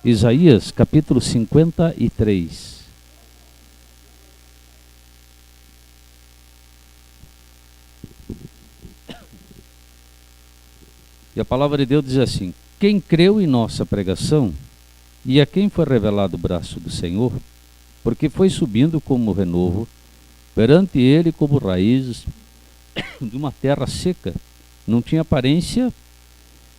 Isaías capítulo 53. E a palavra de Deus diz assim: quem creu em nossa pregação, e a quem foi revelado o braço do Senhor, porque foi subindo como renovo, perante ele como raízes de uma terra seca, não tinha aparência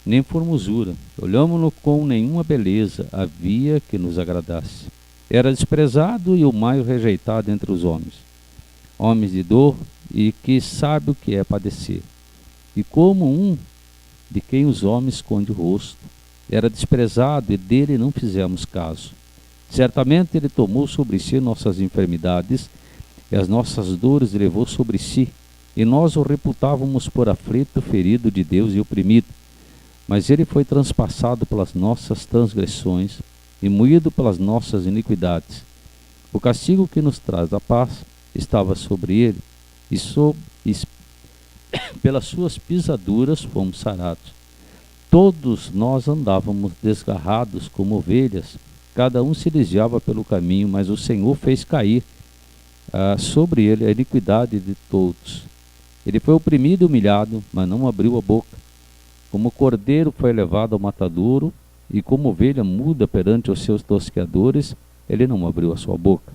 nem formosura, olhamo-no com nenhuma beleza havia que nos agradasse. Era desprezado e o mais rejeitado entre os homens de dor, e que sabe o que é padecer. E como um de quem os homens esconde o rosto, era desprezado e dele não fizemos caso. Certamente ele tomou sobre si nossas enfermidades, e as nossas dores levou sobre si, e nós o reputávamos por aflito, ferido de Deus e oprimido. Mas ele foi transpassado pelas nossas transgressões e moído pelas nossas iniquidades. O castigo que nos traz a paz estava sobre ele, e pelas suas pisaduras fomos sarados. Todos nós andávamos desgarrados como ovelhas, cada um se desviava pelo caminho, mas o Senhor fez cair sobre ele a iniquidade de todos. Ele foi oprimido e humilhado, mas não abriu a boca. Como cordeiro foi levado ao matadouro, e como ovelha muda perante os seus tosqueadores, ele não abriu a sua boca.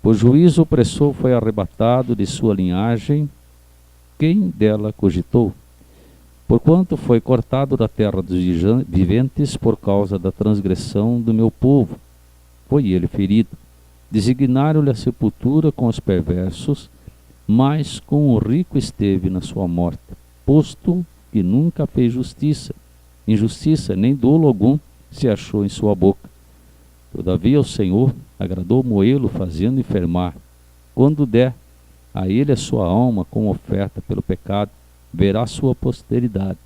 Por juízo opressor foi arrebatado de sua linhagem, quem dela cogitou? Porquanto foi cortado da terra dos viventes por causa da transgressão do meu povo, foi ele ferido. Designaram-lhe a sepultura com os perversos, mas com o rico esteve na sua morte, posto que nunca fez justiça, injustiça nem dolo algum se achou em sua boca. Todavia o Senhor agradou moê-lo, fazendo enfermar. Quando der a ele a sua alma como oferta pelo pecado, verá sua posteridade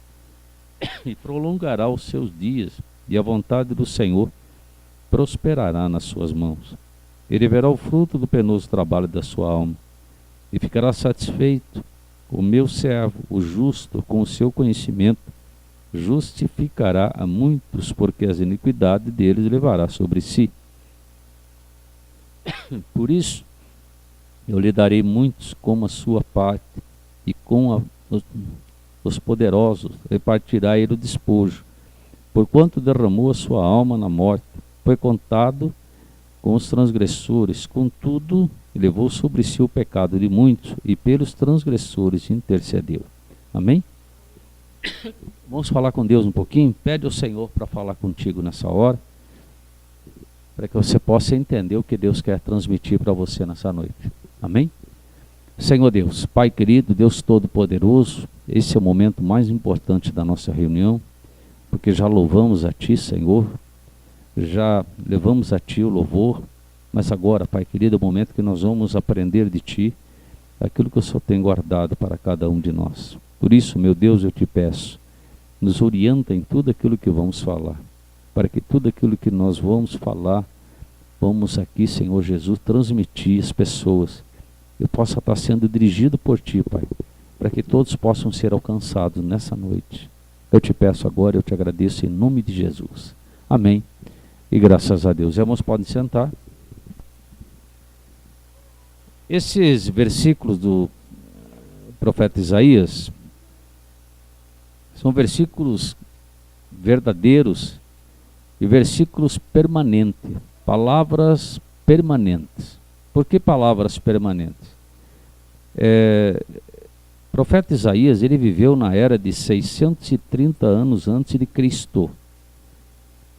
e prolongará os seus dias, e a vontade do Senhor prosperará nas suas mãos. Ele verá o fruto do penoso trabalho da sua alma e ficará satisfeito. O meu servo, o justo, com o seu conhecimento, justificará a muitos, porque as iniquidades deles levará sobre si. Por isso, eu lhe darei muitos como a sua parte, e com os poderosos repartirá ele o despojo. Porquanto derramou a sua alma na morte, foi contado com os transgressores, contudo, levou sobre si o pecado de muitos, e pelos transgressores intercedeu. Amém? Vamos falar com Deus um pouquinho? Pede ao Senhor para falar contigo nessa hora, para que você possa entender o que Deus quer transmitir para você nessa noite. Amém? Senhor Deus, Pai querido, Deus Todo-Poderoso, esse é o momento mais importante da nossa reunião, porque já louvamos a Ti, Senhor, já levamos a Ti o louvor, mas agora, Pai querido, é o momento que nós vamos aprender de Ti aquilo que o Senhor tem guardado para cada um de nós. Por isso, meu Deus, eu Te peço, nos orienta em tudo aquilo que vamos falar, para que tudo aquilo que nós vamos falar, vamos aqui, Senhor Jesus, transmitir às pessoas. Eu possa estar sendo dirigido por Ti, Pai, para que todos possam ser alcançados nessa noite. Eu Te peço agora, eu Te agradeço em nome de Jesus. Amém. E graças a Deus. Irmãos, podem sentar. Esses versículos do profeta Isaías são versículos verdadeiros e versículos permanentes, palavras permanentes. Por que palavras permanentes? O profeta Isaías, ele viveu na era de 630 anos antes de Cristo.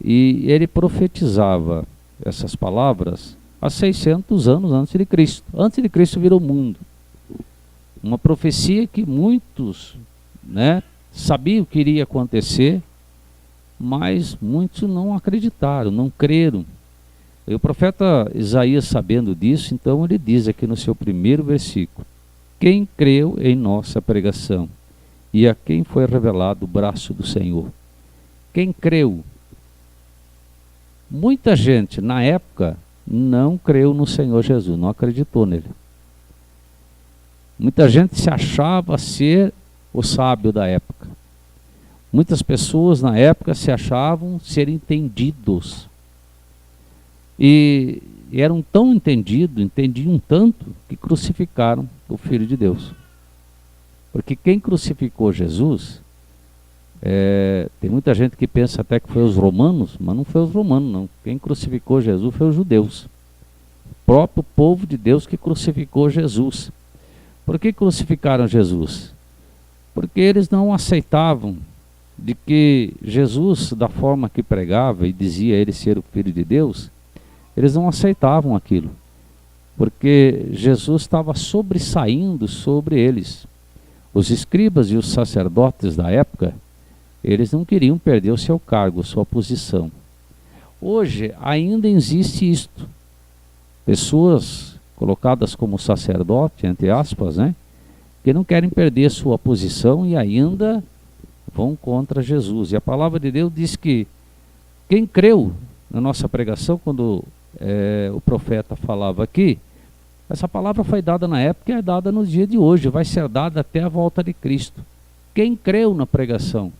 E ele profetizava essas palavras há 600 anos antes de Cristo. Antes de Cristo vir ao mundo. Uma profecia que muitos, sabiam o que iria acontecer, mas muitos não acreditaram, não creram. E o profeta Isaías, sabendo disso, então ele diz aqui no seu primeiro versículo: quem creu em nossa pregação, e a quem foi revelado o braço do Senhor? Quem creu? Muita gente na época não creu no Senhor Jesus, não acreditou nele. Muita gente se achava ser o sábio da época. Muitas pessoas na época se achavam ser entendidos. E eram tão entendidos, entendiam tanto, que crucificaram o Filho de Deus. Porque quem crucificou Jesus, tem muita gente que pensa até que foi os romanos, mas não foi os romanos não. Quem crucificou Jesus foi os judeus. O próprio povo de Deus que crucificou Jesus. Por que crucificaram Jesus? Porque eles não aceitavam de que Jesus, da forma que pregava e dizia ele ser o Filho de Deus, eles não aceitavam aquilo. Porque Jesus estava sobressaindo sobre eles. Os escribas e os sacerdotes da época, eles não queriam perder o seu cargo, sua posição. Hoje ainda existe isto. Pessoas colocadas como sacerdote, entre aspas, né, que não querem perder sua posição e ainda vão contra Jesus. E a palavra de Deus diz que quem creu na nossa pregação, quando o profeta falava aqui, essa palavra foi dada na época e é dada no dia de hoje, vai ser dada até a volta de Cristo. Quem creu na pregação,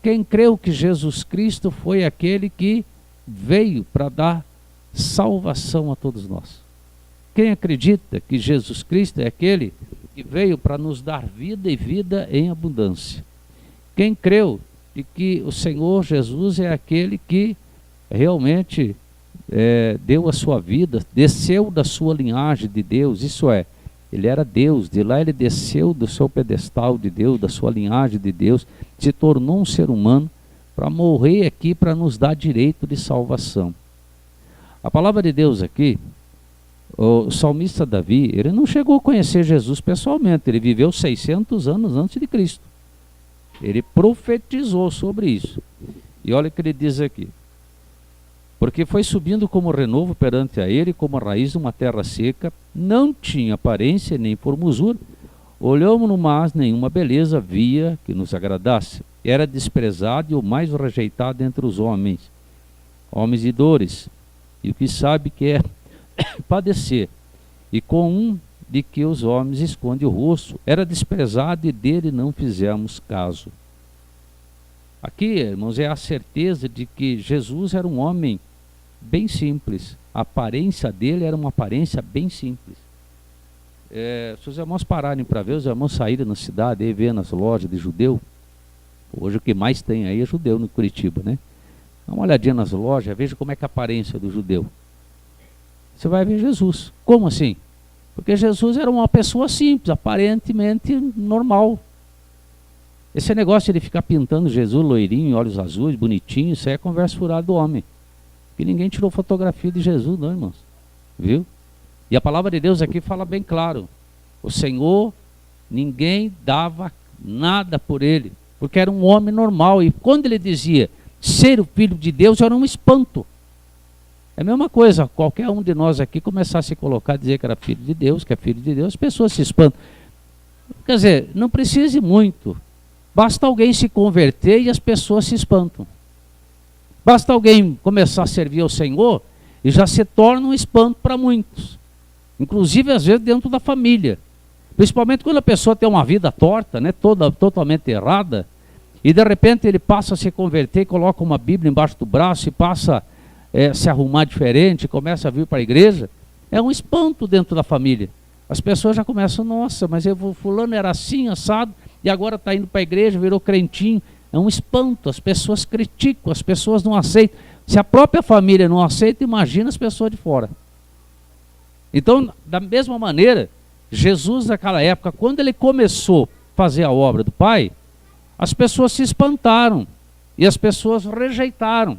quem creu que Jesus Cristo foi aquele que veio para dar salvação a todos nós. Quem acredita que Jesus Cristo é aquele que veio para nos dar vida e vida em abundância. Quem creu de que o Senhor Jesus é aquele que realmente deu a sua vida, desceu da sua linhagem de Deus, isso é, ele era Deus, de lá ele desceu do seu pedestal de Deus, da sua linhagem de Deus, se tornou um ser humano para morrer aqui, para nos dar direito de salvação. A palavra de Deus aqui, o salmista Davi, ele não chegou a conhecer Jesus pessoalmente, ele viveu 600 anos antes de Cristo. Ele profetizou sobre isso. E olha o que ele diz aqui. Porque foi subindo como renovo perante a ele, como a raiz de uma terra seca, não tinha aparência nem formosura, olhamos-no, mas nenhuma beleza via que nos agradasse. Era desprezado e o mais rejeitado entre os homens de dores, e o que sabe que é padecer, e com um de que os homens escondem o rosto, era desprezado e dele não fizemos caso. Aqui, irmãos, é a certeza de que Jesus era um homem bem simples. A aparência dele era uma aparência bem simples. Se os irmãos pararem para ver, os irmãos saírem na cidade e ver nas lojas de judeu, hoje o que mais tem aí é judeu no Curitiba, né? Dá uma olhadinha nas lojas, veja como é que é a aparência do judeu. Você vai ver Jesus. Como assim? Porque Jesus era uma pessoa simples, aparentemente normal. Esse negócio de ficar pintando Jesus loirinho, olhos azuis, bonitinho, isso aí é conversa furada do homem. Porque ninguém tirou fotografia de Jesus, não, irmãos. Viu? E a palavra de Deus aqui fala bem claro. O Senhor, ninguém dava nada por ele, porque era um homem normal. E quando ele dizia ser o Filho de Deus, era um espanto. É a mesma coisa, qualquer um de nós aqui começar a se colocar, dizer que era filho de Deus, que é filho de Deus, as pessoas se espantam. Quer dizer, não precise muito. Basta alguém se converter e as pessoas se espantam. Basta alguém começar a servir ao Senhor e já se torna um espanto para muitos. Inclusive, às vezes, dentro da família. Principalmente quando a pessoa tem uma vida torta, né, totalmente errada, e de repente ele passa a se converter, coloca uma Bíblia embaixo do braço e passa se arrumar diferente, começa a vir para a igreja, é um espanto dentro da família. As pessoas já começam, nossa, mas fulano era assim, assado, e agora está indo para a igreja, virou crentinho. É um espanto, as pessoas criticam, as pessoas não aceitam. Se a própria família não aceita, imagina as pessoas de fora. Então, da mesma maneira, Jesus naquela época, quando ele começou a fazer a obra do Pai, as pessoas se espantaram, e as pessoas rejeitaram.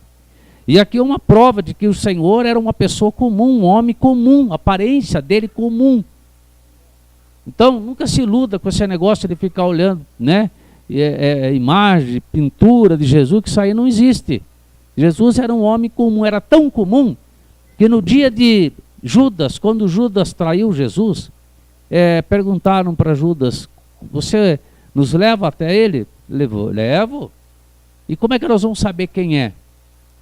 E aqui é uma prova de que o Senhor era uma pessoa comum, um homem comum, a aparência dele comum. Então, nunca se iluda com esse negócio de ficar olhando, né? Imagem, pintura de Jesus, que isso aí não existe. Jesus era um homem comum, era tão comum, que no dia de Judas, quando Judas traiu Jesus, perguntaram para Judas, você nos leva até ele? Levo. E como é que nós vamos saber quem é?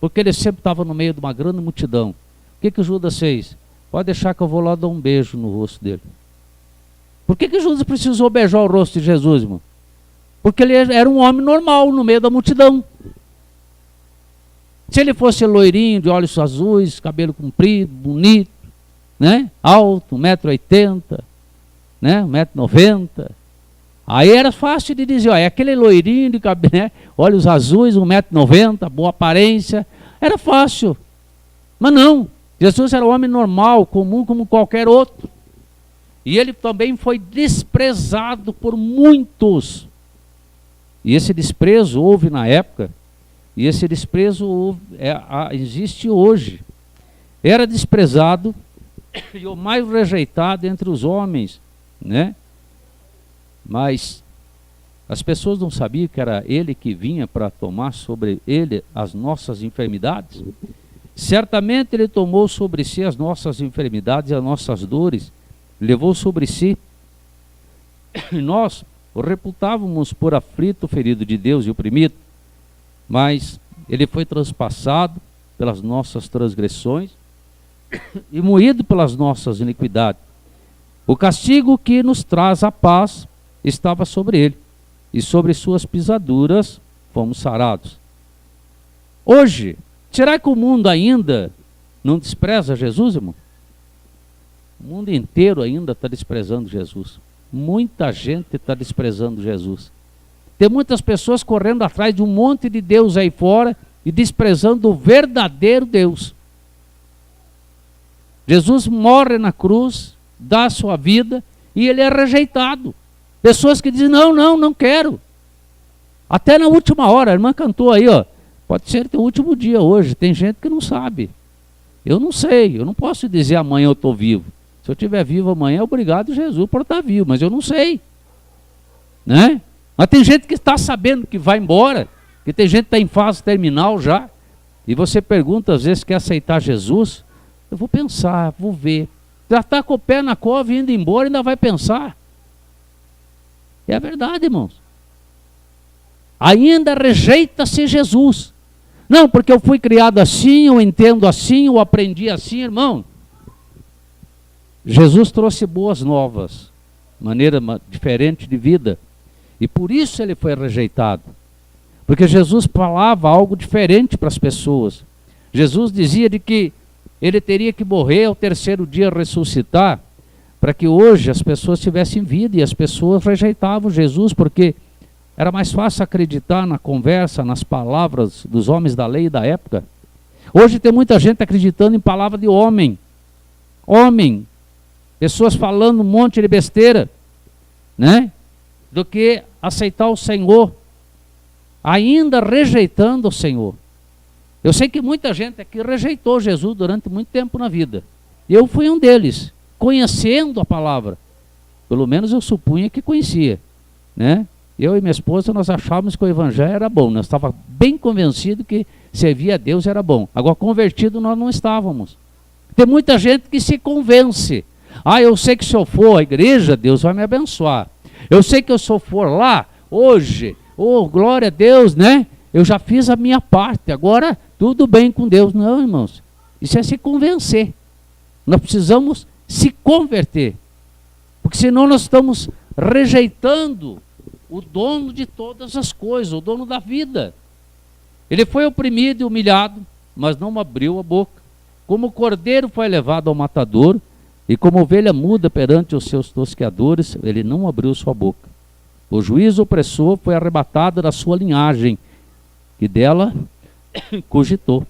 Porque ele sempre estava no meio de uma grande multidão. O que Judas fez? Pode deixar que eu vou lá dar um beijo no rosto dele. Por que Judas precisou beijar o rosto de Jesus, irmão? Porque ele era um homem normal no meio da multidão. Se ele fosse loirinho, de olhos azuis, cabelo comprido, bonito, né? Alto, 1,80 m, né? 1,90 m, aí era fácil de dizer, ó, é aquele loirinho de cabelo, né? Olhos azuis, 1,90 m, boa aparência, era fácil. Mas não, Jesus era um homem normal, comum como qualquer outro. E ele também foi desprezado por muitos. E esse desprezo houve na época, e esse desprezo existe hoje. Era desprezado e o mais rejeitado entre os homens, né? Mas as pessoas não sabiam que era ele que vinha para tomar sobre ele as nossas enfermidades. Certamente ele tomou sobre si as nossas enfermidades e as nossas dores, levou sobre si. E nós o reputávamos por aflito, ferido de Deus e oprimido, mas ele foi transpassado pelas nossas transgressões e moído pelas nossas iniquidades. O castigo que nos traz a paz estava sobre ele, e sobre suas pisaduras fomos sarados. Hoje, será que o mundo ainda não despreza Jesus, irmão? O mundo inteiro ainda está desprezando Jesus. Muita gente está desprezando Jesus. Tem muitas pessoas correndo atrás de um monte de Deus aí fora e desprezando o verdadeiro Deus. Jesus morre na cruz, dá a sua vida e ele é rejeitado. Pessoas que dizem, não quero. Até na última hora, a irmã cantou aí, ó, pode ser o último dia hoje, tem gente que não sabe. Eu não sei, eu não posso dizer amanhã eu estou vivo. Se eu estiver vivo amanhã, obrigado Jesus por estar vivo, mas eu não sei. Né? Mas tem gente que está sabendo que vai embora, que tem gente que está em fase terminal já, e você pergunta às vezes, quer aceitar Jesus? Eu vou pensar, vou ver. Já está com o pé na cova e indo embora, ainda vai pensar. É a verdade, irmãos. Ainda rejeita-se Jesus. Não, porque eu fui criado assim, eu entendo assim, eu aprendi assim, irmão. Jesus trouxe boas novas, maneira diferente de vida. E por isso ele foi rejeitado. Porque Jesus falava algo diferente para as pessoas. Jesus dizia de que ele teria que morrer ao terceiro dia ressuscitar, para que hoje as pessoas tivessem vida, e as pessoas rejeitavam Jesus, porque era mais fácil acreditar na conversa, nas palavras dos homens da lei da época. Hoje tem muita gente acreditando em palavra de homem. Homem. Pessoas falando um monte de besteira, né? Do que aceitar o Senhor, ainda rejeitando o Senhor. Eu sei que muita gente aqui rejeitou Jesus durante muito tempo na vida. Eu fui um deles, conhecendo a palavra. Pelo menos eu supunha que conhecia, né? Eu e minha esposa, nós achávamos que o evangelho era bom. Nós estávamos bem convencidos que servir a Deus era bom. Agora, convertido nós não estávamos. Tem muita gente que se convence. Ah, eu sei que se eu for à igreja, Deus vai me abençoar. Eu sei que se eu for lá, hoje, oh, glória a Deus, né? Eu já fiz a minha parte, agora tudo bem com Deus. Não, irmãos, isso é se convencer. Nós precisamos se converter. Porque senão nós estamos rejeitando o dono de todas as coisas, o dono da vida. Ele foi oprimido e humilhado, mas não abriu a boca. Como o cordeiro foi levado ao matador, e como ovelha muda perante os seus tosqueadores, ele não abriu sua boca. O juiz opressor foi arrebatado da sua linhagem, e dela cogitou.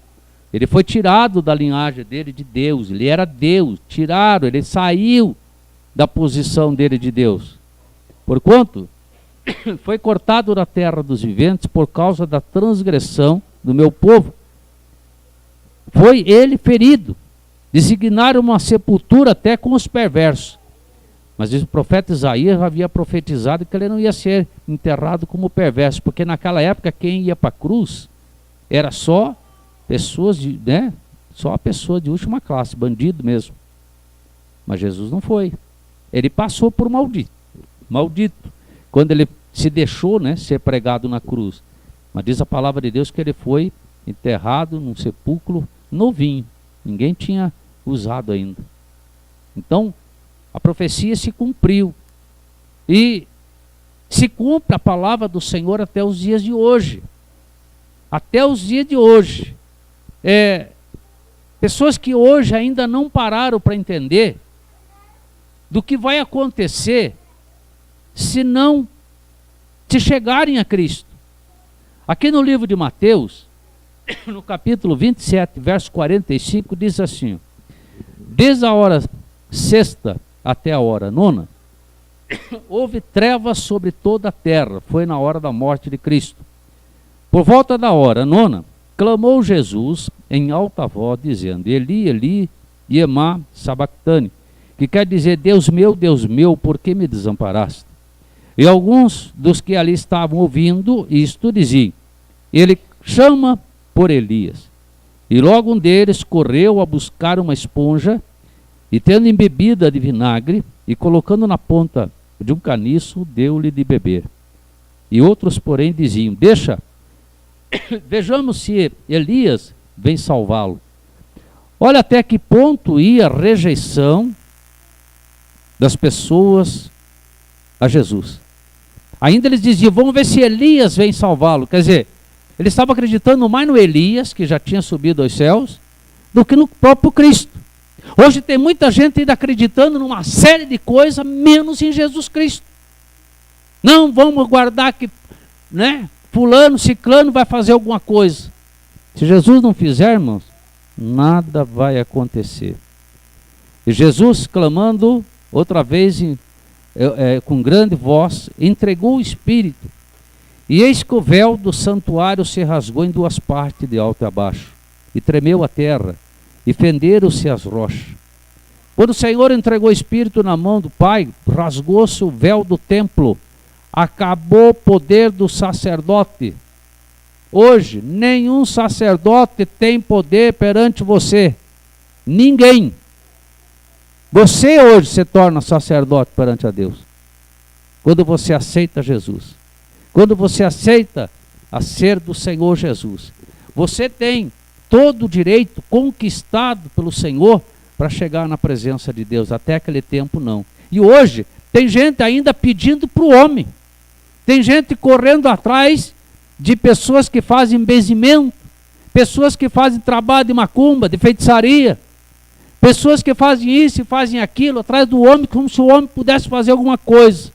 Ele foi tirado da linhagem dele de Deus, ele era Deus, tiraram, ele saiu da posição dele de Deus. Porquanto foi cortado da terra dos viventes por causa da transgressão do meu povo. Foi ele ferido. Designaram uma sepultura até com os perversos. Mas o profeta Isaías havia profetizado que ele não ia ser enterrado como perverso, porque naquela época quem ia para a cruz era só pessoas de, né? Só a pessoa de última classe, bandido mesmo. Mas Jesus não foi. Ele passou por maldito. Quando ele se deixou, né, ser pregado na cruz. Mas diz a palavra de Deus que ele foi enterrado num sepulcro novinho. Ninguém tinha usado ainda. Então, a profecia se cumpriu. E se cumpre a palavra do Senhor até os dias de hoje. Até os dias de hoje. Pessoas que hoje ainda não pararam para entender do que vai acontecer se não se chegarem a Cristo. Aqui no livro de Mateus, no capítulo 27, verso 45, diz assim: desde a hora sexta até a hora nona, houve trevas sobre toda a terra. Foi na hora da morte de Cristo. Por volta da hora nona, clamou Jesus em alta voz, dizendo: Eli, Eli, lema sabactani, que quer dizer: Deus meu, por que me desamparaste? E alguns dos que ali estavam ouvindo isto diziam: ele chama por Elias. E logo um deles correu a buscar uma esponja, e tendo embebida de vinagre, e colocando na ponta de um caniço, deu-lhe de beber. E outros, porém, diziam: deixa, vejamos se Elias vem salvá-lo. Olha até que ponto ia a rejeição das pessoas a Jesus. Ainda eles diziam: vamos ver se Elias vem salvá-lo. Quer dizer, eles estavam acreditando mais no Elias, que já tinha subido aos céus, do que no próprio Cristo. Hoje tem muita gente ainda acreditando numa série de coisas, menos em Jesus Cristo. Não, vamos guardar que, fulano, ciclano vai fazer alguma coisa. Se Jesus não fizer, irmãos, nada vai acontecer. E Jesus, clamando outra vez com grande voz, entregou o Espírito. E eis que o véu do santuário se rasgou em duas partes, de alto e abaixo, e tremeu a terra, e fenderam-se as rochas. Quando o Senhor entregou o Espírito na mão do Pai, rasgou-se o véu do templo, acabou o poder do sacerdote. Hoje, nenhum sacerdote tem poder perante você. Ninguém. Você hoje se torna sacerdote perante a Deus. Quando você aceita Jesus. Quando você aceita a ser do Senhor Jesus. Você tem todo o direito conquistado pelo Senhor para chegar na presença de Deus. Até aquele tempo não. E hoje tem gente ainda pedindo para o homem. Tem gente correndo atrás de pessoas que fazem benzimento, pessoas que fazem trabalho de macumba, de feitiçaria, pessoas que fazem isso e fazem aquilo, atrás do homem, como se o homem pudesse fazer alguma coisa.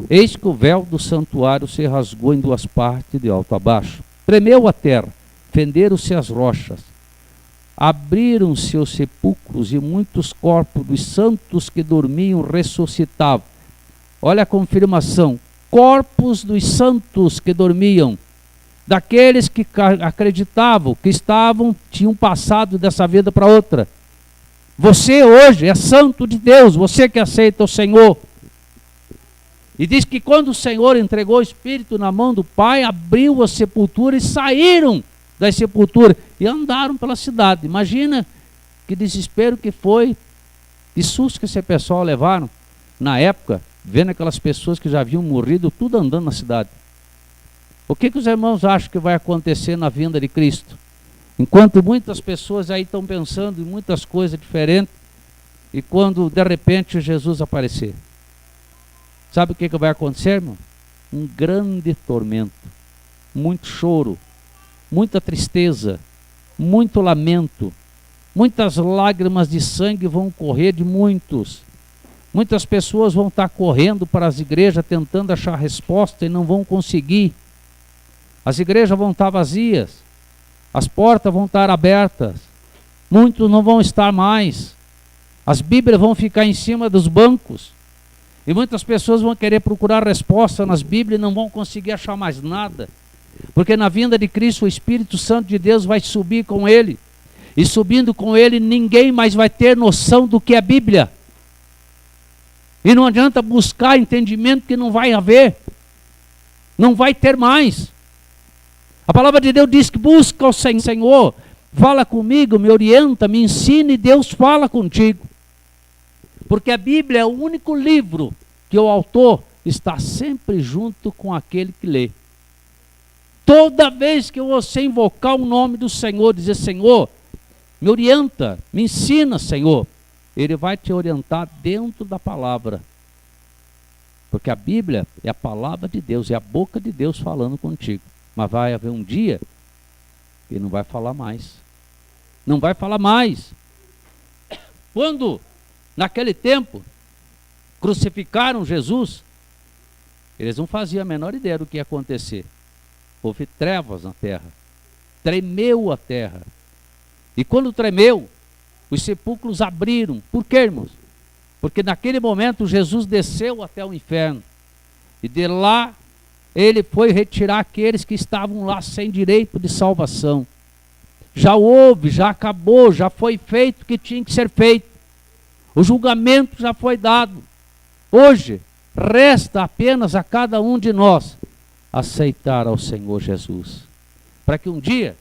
Eis que o véu do santuário se rasgou em duas partes, de alto a baixo. Tremeu a terra, fenderam-se as rochas, abriram-se os sepulcros, e muitos corpos dos santos que dormiam ressuscitavam. Olha a confirmação: corpos dos santos que dormiam, daqueles que acreditavam, que tinham passado dessa vida para outra. Você hoje é santo de Deus, você que aceita o Senhor. E diz que quando o Senhor entregou o Espírito na mão do Pai, abriu a sepultura e saíram das sepulturas e andaram pela cidade. Imagina que desespero que foi, que susto que esse pessoal levaram na época, vendo aquelas pessoas que já haviam morrido, tudo andando na cidade. O que os irmãos acham que vai acontecer na vinda de Cristo? Enquanto muitas pessoas aí estão pensando em muitas coisas diferentes, e quando de repente Jesus aparecer, sabe o que vai acontecer, irmão? Um grande tormento, muito choro, muita tristeza, muito lamento, muitas lágrimas de sangue vão correr de muitos. Muitas pessoas vão estar correndo para as igrejas tentando achar resposta e não vão conseguir. As igrejas vão estar vazias, as portas vão estar abertas, muitos não vão estar mais, as Bíblias vão ficar em cima dos bancos, e muitas pessoas vão querer procurar resposta nas Bíblias e não vão conseguir achar mais nada, porque na vinda de Cristo o Espírito Santo de Deus vai subir com ele, e subindo com ele ninguém mais vai ter noção do que é Bíblia. E não adianta buscar entendimento, que não vai haver. Não vai ter mais. A palavra de Deus diz que busca o Senhor, fala comigo, me orienta, me ensina, e Deus fala contigo. Porque a Bíblia é o único livro que o autor está sempre junto com aquele que lê. Toda vez que você invocar o nome do Senhor, dizer: Senhor, me orienta, me ensina, Senhor, Ele vai te orientar dentro da palavra. Porque a Bíblia é a palavra de Deus, é a boca de Deus falando contigo. Mas vai haver um dia que não vai falar mais. Não vai falar mais. Quando, naquele tempo, crucificaram Jesus, eles não faziam a menor ideia do que ia acontecer. Houve trevas na terra. Tremeu a terra. E quando tremeu, os sepulcros abriram. Por quê, irmãos? Porque naquele momento Jesus desceu até o inferno. E de lá, ele foi retirar aqueles que estavam lá sem direito de salvação. Já houve, já acabou, já foi feito o que tinha que ser feito. O julgamento já foi dado. Hoje, resta apenas a cada um de nós aceitar ao Senhor Jesus. Para que um dia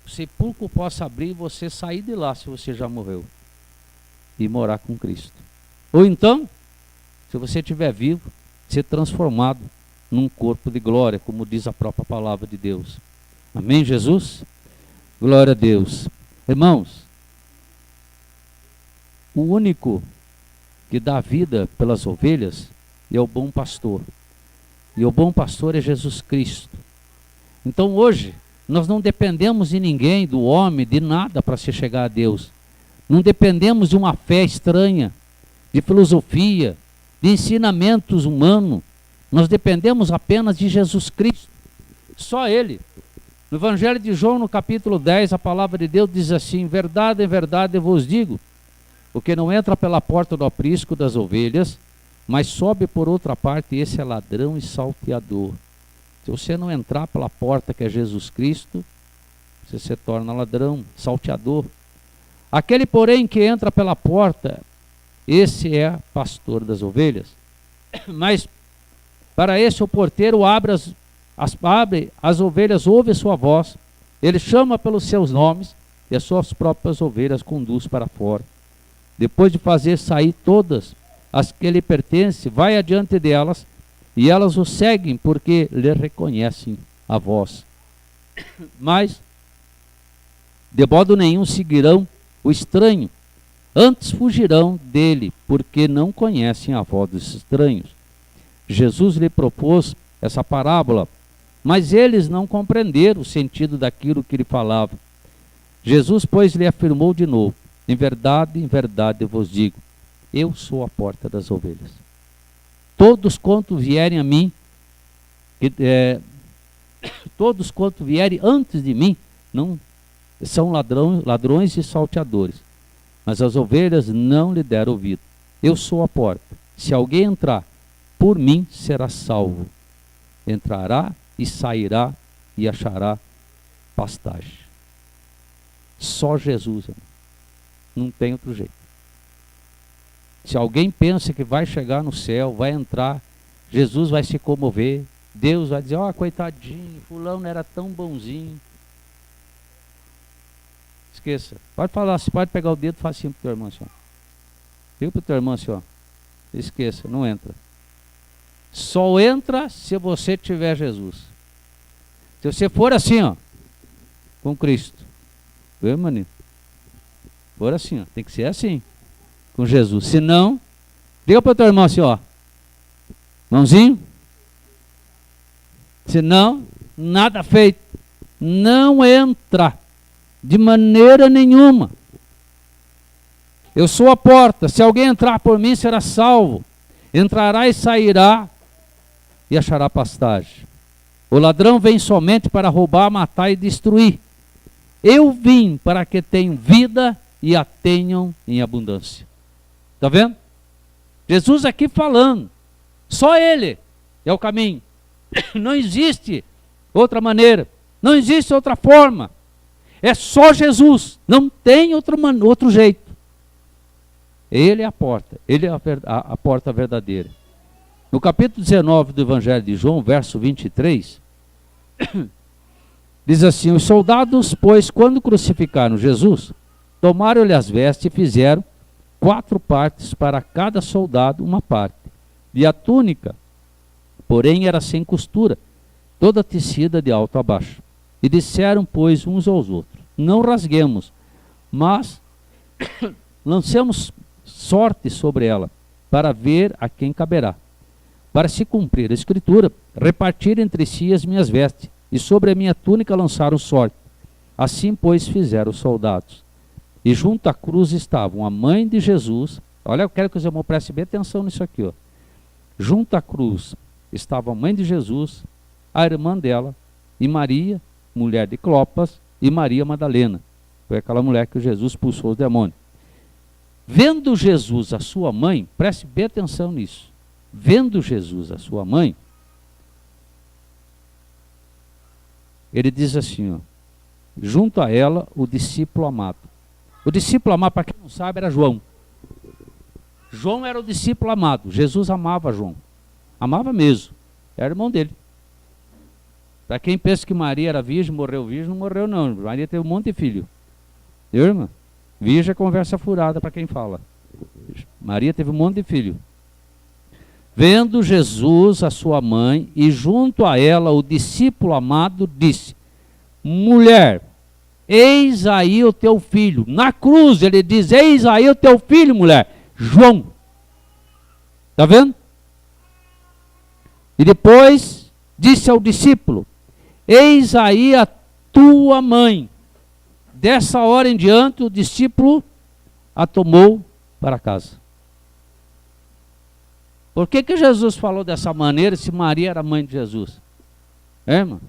o sepulcro possa abrir e você sair de lá, se você já morreu, e morar com Cristo. Ou então, se você estiver vivo, ser transformado num corpo de glória, como diz a própria palavra de Deus. Amém, Jesus? Glória a Deus. Irmãos, o único que dá vida pelas ovelhas é o bom pastor. E o bom pastor é Jesus Cristo. Então hoje, nós não dependemos de ninguém, do homem, de nada para se chegar a Deus. Não dependemos de uma fé estranha, de filosofia, de ensinamentos humanos. Nós dependemos apenas de Jesus Cristo. Só Ele. No Evangelho de João, no capítulo 10, a palavra de Deus diz assim: em verdade eu vos digo, o que não entra pela porta do aprisco das ovelhas, mas sobe por outra parte, esse é ladrão e salteador. Se você não entrar pela porta que é Jesus Cristo, você se torna ladrão, salteador. Aquele, porém, que entra pela porta, esse é pastor das ovelhas. Mas para esse o porteiro abre as ovelhas, ouve sua voz, ele chama pelos seus nomes e as suas próprias ovelhas conduz para fora. Depois de fazer sair todas as que lhe pertencem, vai adiante delas, e elas o seguem porque lhe reconhecem a voz. Mas de modo nenhum seguirão o estranho, antes fugirão dele, porque não conhecem a voz dos estranhos. Jesus lhe propôs essa parábola, mas eles não compreenderam o sentido daquilo que ele falava. Jesus, pois, lhe afirmou de novo: em verdade eu vos digo, eu sou a porta das ovelhas. Todos quanto vierem a mim, todos quanto vierem antes de mim, não são ladrões e salteadores, mas as ovelhas não lhe deram ouvido. Eu sou a porta. Se alguém entrar por mim, será salvo. Entrará e sairá e achará pastagem. Só Jesus, irmão. Não tem outro jeito. Se alguém pensa que vai chegar no céu, vai entrar, Jesus vai se comover, Deus vai dizer: ó, coitadinho, fulano era tão bonzinho. Esqueça. Pode falar, você pode pegar o dedo e falar assim pro teu irmão assim, ó. Diga pro teu irmão assim, ó. Esqueça, não entra. Só entra se você tiver Jesus. Se você for assim, ó, com Cristo. Viu, maninho? For assim, ó. Tem que ser assim, com Jesus. Se não, diga para o teu irmão assim, ó. Mãozinho. Se não, nada feito. Não entra. De maneira nenhuma. Eu sou a porta. Se alguém entrar por mim, será salvo. Entrará e sairá e achará pastagem. O ladrão vem somente para roubar, matar e destruir. Eu vim para que tenham vida e a tenham em abundância. Está vendo? Jesus aqui falando. Só Ele é o caminho. Não existe outra maneira. Não existe outra forma. É só Jesus. Não tem outro jeito. Ele é a porta. Ele é a porta verdadeira. No capítulo 19 do Evangelho de João, verso 23, diz assim: os soldados, pois, quando crucificaram Jesus, tomaram-lhe as vestes e fizeram 4 partes para cada soldado, uma parte. E a túnica, porém, era sem costura, toda tecida de alto a baixo. E disseram, pois, uns aos outros: não rasguemos, mas lancemos sorte sobre ela, para ver a quem caberá. para se cumprir a escritura, repartir entre si as minhas vestes, e sobre a minha túnica lançaram sorte. Assim, pois, fizeram os soldados. E junto à cruz estavam a mãe de Jesus. Olha, eu quero que os irmãos prestem bem atenção nisso aqui. Ó. Junto à cruz estava a mãe de Jesus, a irmã dela, e Maria, mulher de Clopas, e Maria Madalena. Foi aquela mulher que Jesus expulsou os demônios. Vendo Jesus a sua mãe, preste bem atenção nisso. Vendo Jesus a sua mãe, ele diz assim, ó, junto a ela o discípulo amado. O discípulo amado, para quem não sabe, era João. João era o discípulo amado. Jesus amava João. Amava mesmo. Era irmão dele. Para quem pensa que Maria era virgem, não morreu não. Maria teve um monte de filho. Viu, irmã? Virgem é conversa furada para quem fala. Maria teve um monte de filho. Vendo Jesus a sua mãe, e junto a ela o discípulo amado, disse: mulher, eis aí o teu filho. Na cruz ele diz: eis aí o teu filho, mulher. João. Está vendo? E depois disse ao discípulo: eis aí a tua mãe. Dessa hora em diante o discípulo a tomou para casa. Por que Jesus falou dessa maneira se Maria era mãe de Jesus? É, irmão?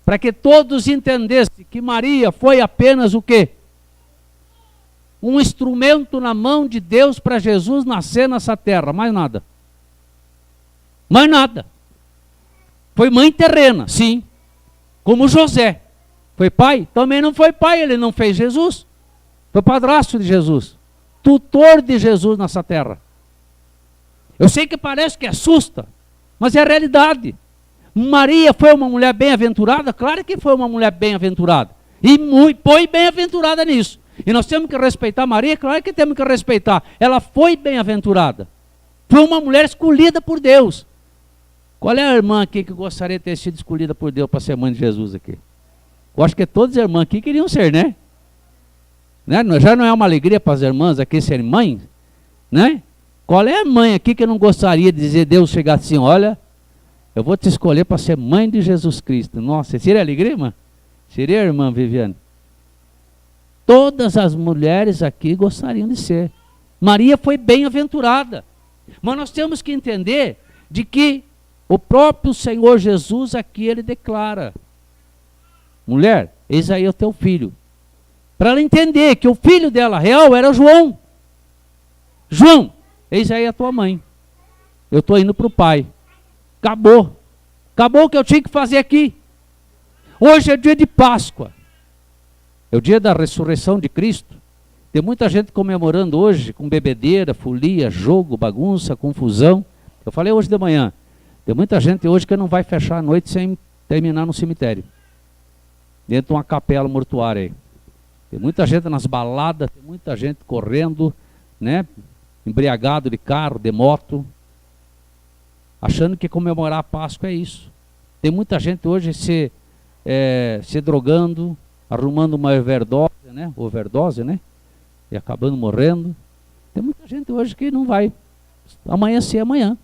Para que todos entendessem que Maria foi apenas o quê? Um instrumento na mão de Deus para Jesus nascer nessa terra, mais nada. Mais nada. Foi mãe terrena, sim. Como José. Foi pai? Também não foi pai, ele não fez Jesus. Foi padrasto de Jesus. Tutor de Jesus nessa terra. Eu sei que parece que assusta, mas é a realidade. Maria foi uma mulher bem-aventurada? Claro que foi uma mulher bem-aventurada. E foi bem-aventurada nisso. E nós temos que respeitar Maria? Claro que temos que respeitar. Ela foi bem-aventurada. Foi uma mulher escolhida por Deus. Qual é a irmã aqui que gostaria de ter sido escolhida por Deus para ser mãe de Jesus aqui? Eu acho que todas as irmãs aqui queriam ser, né? Já não é uma alegria para as irmãs aqui serem mães? Né? Qual é a mãe aqui que não gostaria de dizer, Deus chegar assim, olha, eu vou te escolher para ser mãe de Jesus Cristo. Nossa, seria alegria, irmã? Seria, irmã Viviane? Todas as mulheres aqui gostariam de ser. Maria foi bem-aventurada. Mas nós temos que entender de que o próprio Senhor Jesus aqui, ele declara: mulher, eis aí o teu filho. Para ela entender que o filho dela real era João. João, eis aí a tua mãe. Eu estou indo para o pai. Acabou. Acabou o que eu tinha que fazer aqui. Hoje é dia de Páscoa. É o dia da ressurreição de Cristo. Tem muita gente comemorando hoje com bebedeira, folia, jogo, bagunça, confusão. Eu falei hoje de manhã. Tem muita gente hoje que não vai fechar a noite sem terminar no cemitério. Dentro de uma capela mortuária aí. Tem muita gente nas baladas, tem muita gente correndo, né? Embriagado de carro, de moto, achando que comemorar a Páscoa é isso. Tem muita gente hoje se drogando, arrumando uma overdose, né? E acabando morrendo. Tem muita gente hoje que não vai amanhecer amanhã.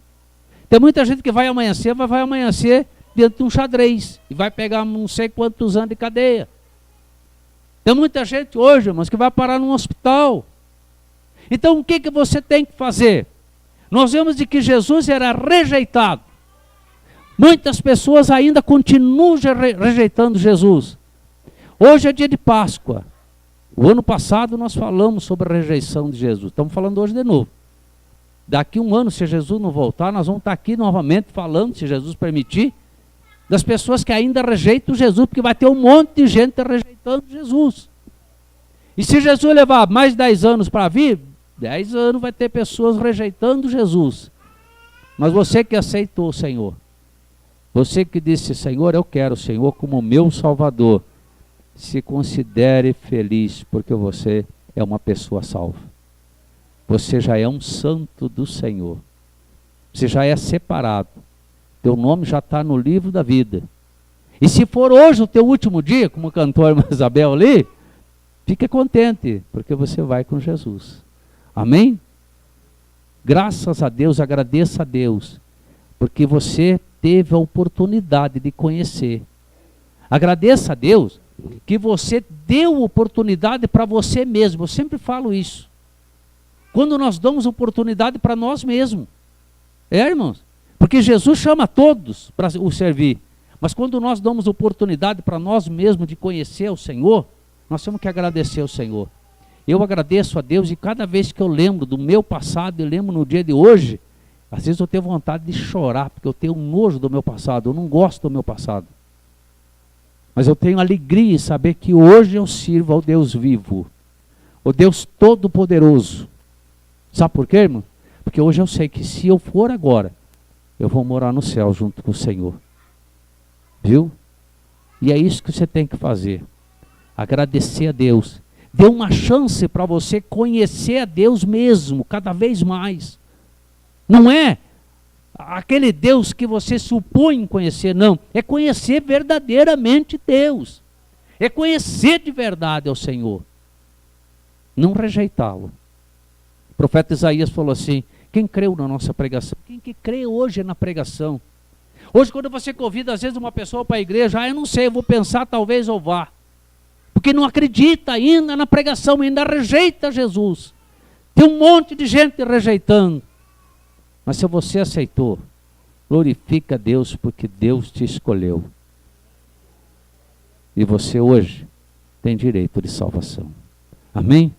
Tem muita gente que vai amanhecer dentro de um xadrez e vai pegar não sei quantos anos de cadeia. Tem muita gente hoje, irmãos, que vai parar num hospital. Então o que você tem que fazer? Nós vemos de que Jesus era rejeitado. Muitas pessoas ainda continuam rejeitando Jesus. Hoje é dia de Páscoa. O ano passado nós falamos sobre a rejeição de Jesus. Estamos falando hoje de novo. Daqui um ano, se Jesus não voltar, nós vamos estar aqui novamente falando, se Jesus permitir, das pessoas que ainda rejeitam Jesus, porque vai ter um monte de gente rejeitando Jesus. E se Jesus levar mais 10 anos para vir, 10 anos vai ter pessoas rejeitando Jesus. Mas você que aceitou o Senhor, você que disse, Senhor, eu quero o Senhor como meu Salvador, se considere feliz, porque você é uma pessoa salva. Você já é um santo do Senhor. Você já é separado. Teu nome já está no livro da vida. E se for hoje o teu último dia, como cantou a irmã Isabel ali, fique contente, porque você vai com Jesus. Amém? Graças a Deus, agradeça a Deus, porque você teve a oportunidade de conhecer. Agradeça a Deus que você deu oportunidade para você mesmo. Eu sempre falo isso. Quando nós damos oportunidade para nós mesmos. Irmãos? Porque Jesus chama todos para o servir. Mas quando nós damos oportunidade para nós mesmos de conhecer o Senhor, nós temos que agradecer ao Senhor. Eu agradeço a Deus e cada vez que eu lembro do meu passado e lembro no dia de hoje, às vezes eu tenho vontade de chorar, porque eu tenho nojo do meu passado, eu não gosto do meu passado. Mas eu tenho alegria em saber que hoje eu sirvo ao Deus vivo, o Deus Todo-Poderoso. Sabe por quê, irmão? Porque hoje eu sei que se eu for agora, eu vou morar no céu junto com o Senhor. Viu? E é isso que você tem que fazer. Agradecer a Deus. Dê uma chance para você conhecer a Deus mesmo, cada vez mais. Não é aquele Deus que você supõe conhecer, não. É conhecer verdadeiramente Deus. É conhecer de verdade ao Senhor. Não rejeitá-lo. O profeta Isaías falou assim, quem creu na nossa pregação? Quem que crê hoje na pregação? Hoje quando você convida às vezes uma pessoa para a igreja, eu não sei, eu vou pensar, talvez eu vá. Porque não acredita ainda na pregação, ainda rejeita Jesus. Tem um monte de gente rejeitando. Mas se você aceitou, glorifica a Deus porque Deus te escolheu. E você hoje tem direito de salvação. Amém?